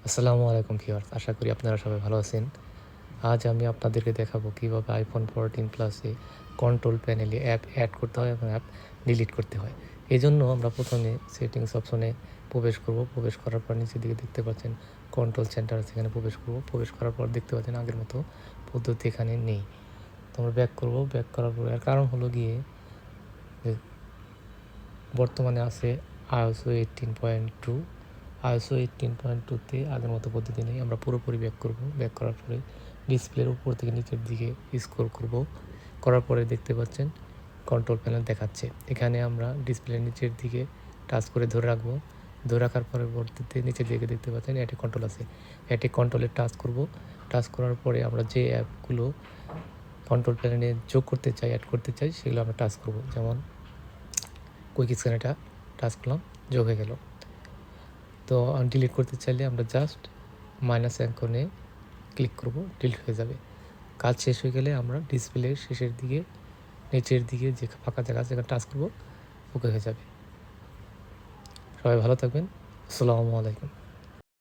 আসসালামু আলাইকুম ভিউয়ার্স, আশা করি আপনারা সবাই ভালো আছেন। আজ আমি আপনাদেরকে দেখাবো কিভাবে iPhone 14 প্লাসে কন্ট্রোল প্যানেলে অ্যাপ অ্যাড করতে হয় এবং অ্যাপ ডিলিট করতে হয়। এজন্য আমরা প্রথমে সেটিংস অপশনে প্রবেশ করব। প্রবেশ করার পর নিচের দিকে দেখতে পাচ্ছেন কন্ট্রোল সেন্টার, সেখানে প্রবেশ করব। প্রবেশ করার পর দেখতে পাচ্ছেন আগের মতো পদ্ধতি এখানে নেই। তো আমরা ব্যাক করব। ব্যাক করার পর এর কারণ হলো গিয়ে যে বর্তমানে আছে iOS 18.2। iOS 18.2-তে আগের মতো পদ্ধতি নেই। আমরা পুরোপুরি ব্যাক করব। ব্যাক করার পরে ডিসপ্লের উপর থেকে নিচের দিকে স্ক্রল করব। করার পরে দেখতে পাচ্ছেন কন্ট্রোল প্যানেল দেখাচ্ছে। এখানে আমরা ডিসপ্লের নিচের দিকে টাচ করে ধরে রাখবো। ধরে রাখার পরবর্তীতে নিচের দিকে দেখতে পাচ্ছেন অ্যাটে কন্ট্রোল আছে। অ্যাটে কন্ট্রোলে টাচ করব। টাচ করার পরে আমরা যে অ্যাপগুলো কন্ট্রোল প্যানেলে যোগ করতে চাই, অ্যাড করতে চাই, সেগুলো আমরা টাচ করব। যেমন কুইক স্ক্যান, টাচ করলাম, যোগ হয়ে গেল। তো ডিলিট করতে চাইলে আমরা জাস্ট মাইনাস আইকনে ক্লিক করব, ডিলিট হয়ে যাবে। কাজ শেষ হয়ে গেলে আমরা ডিসপ্লের শেষের দিকে নিচের দিকে যে ফাঁকা জায়গা আছে সেখানে টাচ করব, ওকে হয়ে যাবে। সবাই ভালো থাকবেন। আসসালামু আলাইকুম।